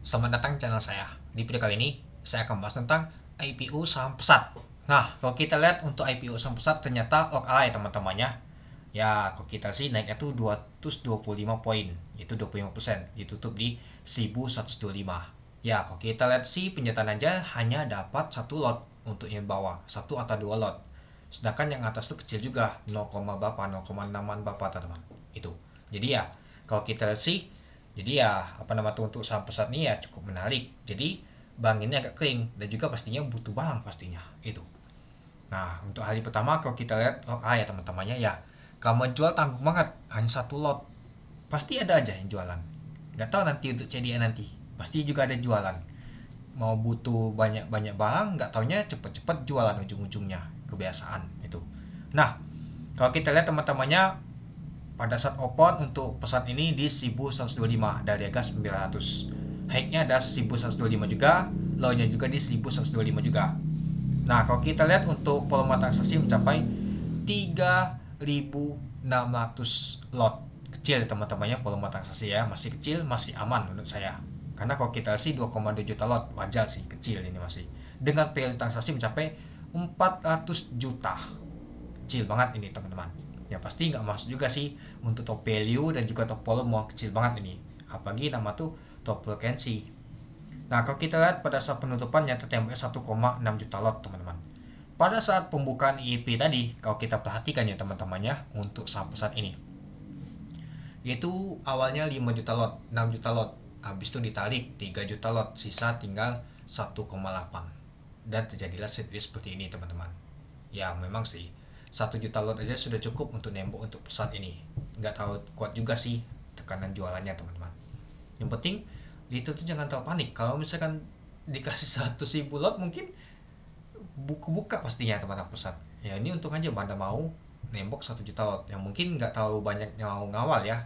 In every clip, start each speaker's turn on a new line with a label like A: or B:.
A: Selamat datang di channel saya. Di video kali ini, saya akan bahas tentang IPO saham pesat. Nah, kalau kita lihat untuk IPO saham pesat ternyata oke teman-temannya. Ya, kalau kita sih naiknya tuh 225 poin, itu 25%, ditutup di 1125. Ya, kalau kita lihat sih penjelasan aja hanya dapat satu lot untuk yang bawah, satu atau dua lot. Sedangkan yang atas tuh kecil juga, 0, berapa, 0,6 berapa teman-teman. Itu. Jadi ya, kalau kita lihat sih jadi ya untuk saham pesat ini ya cukup menarik. Jadi bank ini agak kering dan juga pastinya butuh bank pastinya itu. Nah, untuk hari pertama kalau kita lihat ya teman-temannya ya, kalau jual tanggung banget, hanya satu lot, pasti ada aja yang jualan. Nggak tahu nanti untuk CDA nanti pasti juga ada jualan. Mau butuh banyak barang, nggak taunya cepet-cepet jualan ujung-ujungnya, kebiasaan itu. Nah, kalau kita lihat teman-temannya pada saat open untuk pesat ini di 1125 dari harga 900. High-nya ada 1125 juga, low-nya juga di 1125 juga. Nah, kalau kita lihat untuk volume transaksi mencapai 3600 lot. Kecil teman-temannya volume transaksi ya, masih kecil, masih aman menurut saya. Karena kalau kita sih 2,2 juta lot, wajar sih, kecil ini masih. Dengan value transaksi mencapai 400 juta. Kecil banget ini teman-teman. Ya pasti nggak masuk juga sih untuk top value dan juga top volume, kecil banget ini, apalagi nama tuh top frekuensi. Nah, kalau kita lihat pada saat penutupan nyata tembaknya 1,6 juta lot teman-teman. Pada saat pembukaan IIP tadi, kalau kita perhatikan ya teman-temannya untuk saham pesat ini, yaitu awalnya 5 juta lot, 6 juta lot, habis itu ditarik 3 juta lot, sisa tinggal 1,8, dan terjadilah setlist seperti ini teman-teman. Ya memang sih 1 juta lot aja sudah cukup untuk nembok untuk pesat ini. Nggak tahu kuat juga sih tekanan jualannya teman-teman. Yang penting itu tuh jangan terlalu panik. Kalau misalkan dikasih 100.000 lot mungkin buka pastinya teman-teman pesat. Ya ini untung aja Banda mau nembok 1 juta lot. Yang mungkin nggak terlalu banyak yang ngawal ya.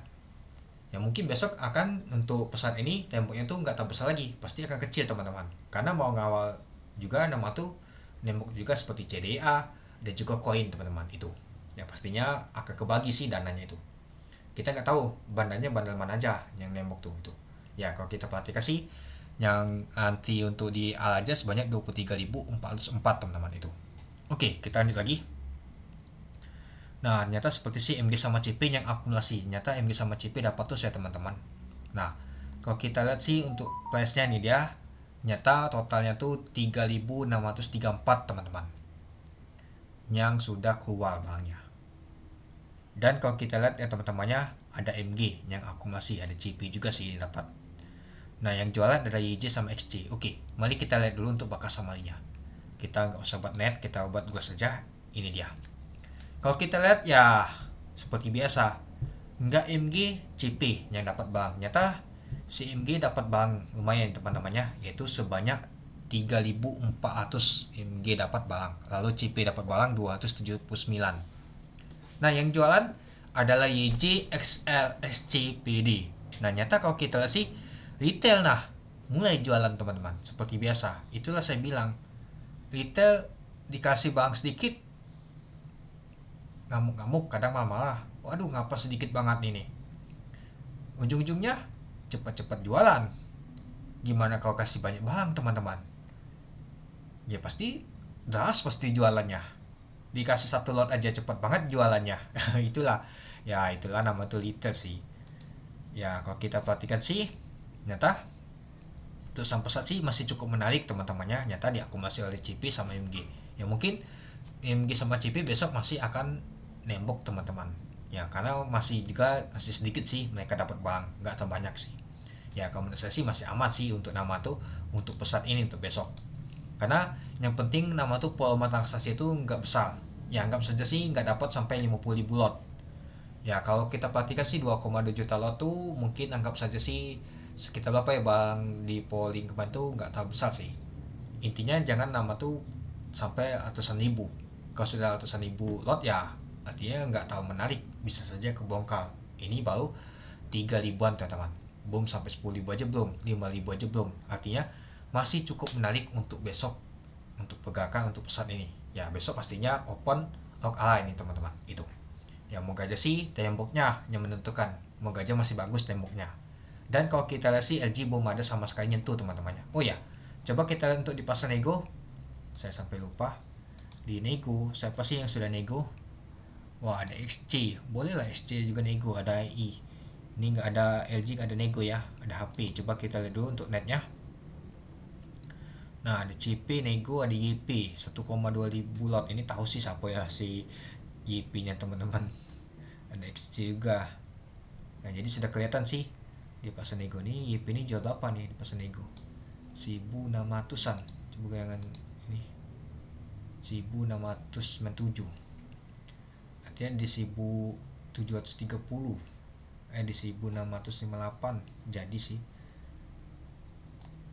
A: Yang mungkin besok akan untuk pesat ini temboknya tuh nggak terlalu besar lagi. Pasti akan kecil teman-teman. Karena mau ngawal juga nama tuh nembok juga seperti CDA dan juga koin teman-teman itu. Ya pastinya akan kebagi sih dananya itu. Kita nggak tahu bandanya bandar mana aja yang nembok tuh itu. Ya kalau kita perhatikan sih yang anti untuk di Al aja sebanyak 23.404 teman-teman itu. Oke, kita lanjut lagi. Nah, ternyata seperti si MG sama CP yang akumulasi. Ternyata MG sama CP dapat tuh ya teman-teman. Nah, kalau kita lihat sih untuk price-nya nih dia nyata totalnya tuh 3.634 teman-teman yang sudah keluar barangnya. Dan kalau kita lihat ya teman-temannya ada MG yang akumulasi, ada CP juga sih dapat. Nah, yang jualan ada YJ sama XC. Oke, mari kita lihat dulu untuk bakas samarinya. Kita nggak usah buat net, kita buat dua saja. Ini dia. Kalau kita lihat ya seperti biasa, nggak MG CP yang dapat barang. Nyata si MG dapat barang lumayan teman-temannya, yaitu sebanyak 3.400 MG dapat barang. Lalu CP dapat barang 279. Nah, yang jualan adalah YJ, XL, SC, PD. Nah, nyata kalau kita lihat sih retail mulai jualan teman-teman. Seperti biasa. Itulah saya bilang. Retail dikasih barang sedikit ngamuk-ngamuk, kadang malah waduh ngapa sedikit banget ini. Ujung-ujungnya cepat-cepat jualan. Gimana kalau kasih banyak barang teman-teman? Ya pasti pasti jualannya. Dikasih satu lot aja cepat banget jualannya. itulah nama tuh retail sih. Ya kalau kita perhatikan sih nyata untuk saham pesat sih masih cukup menarik teman-temannya. Nyata diakumulasi oleh CP sama MG. Ya mungkin MG sama CP besok masih akan nembok teman-teman. Ya karena masih sedikit sih mereka dapat barang, nggak terlalu banyak sih. Ya kalau menurut saya sih masih aman sih untuk nama tuh untuk pesat ini untuk besok. Karena yang penting nama tuh volume transaksi itu nggak besar. Ya anggap saja sih nggak dapat sampai 50.000 lot. Ya kalau kita perhatikan sih 2,2 juta lot tuh mungkin anggap saja sih sekitar berapa ya bang di polling kemarin tuh nggak terlalu besar sih. Intinya jangan nama tuh sampai ratusan ribu. Kalau sudah ratusan ribu lot ya artinya nggak terlalu menarik, bisa saja kebongkar. Ini baru 3.000-an teman-teman, belum sampai 10.000 aja belum, 5.000 aja belum. Artinya masih cukup menarik untuk besok untuk pergerakan untuk pesat ini. Ya besok pastinya open lock ini teman-teman itu. Ya moga aja sih temboknya yang menentukan, moga aja masih bagus temboknya. Dan kalau kita lihat sih LG belum ada sama sekali nyentuh teman-temannya. Oh ya, coba kita lihat untuk di pasar nego. Saya sampai lupa. Di nego, siapa sih yang sudah nego? Wah, ada XC. Boleh lah XC juga nego, ada AI. Ini nggak ada LG, nggak ada nego ya. Ada HP. Coba kita lihat dulu untuk netnya. Nah, ada CP nego, ada YP 1,2 ribu lot. Ini tahu sih siapa ya si YP nya teman-teman. Ada XC juga. Nah, jadi sudah kelihatan sih di pasar nego nih YP ini jual berapa nih di pasar nego. 1.600-an. Coba jangan ini 1.697. Artinya di 1.730. Di 1.658 jadi sih.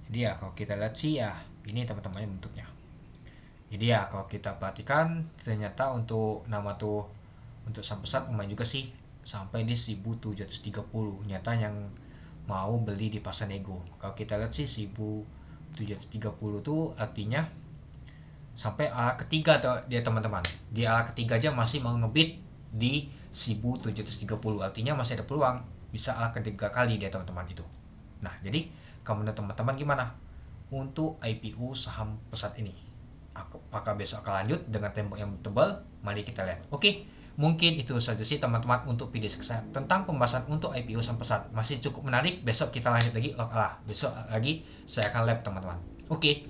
A: Jadi ya kalau kita lihat sih ya ini teman-temannya bentuknya. Jadi ya kalau kita perhatikan ternyata untuk nama tuh untuk saham pesat lumayan juga sih sampai di 1.730. Nyata yang mau beli di pasar nego. Kalau kita lihat sih 1.730 tuh artinya sampai ala ketiga dia teman-teman. Di ala ketiga aja masih mau ngebit di 1.730. Artinya masih ada peluang bisa ala ketiga kali dia teman-teman itu. Nah, jadi menurut teman-teman gimana untuk IPO saham pesat ini? Apakah besok akan lanjut dengan tembok yang tebal? Mari kita lihat. Oke, mungkin itu saja sih teman-teman untuk video saya tentang pembahasan untuk IPO saham pesat. Masih cukup menarik. Besok kita lanjut lagi. Besok lagi saya akan live teman-teman. Oke,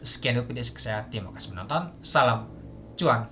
A: sekian dulu video saya. Terima kasih menonton. Salam cuan.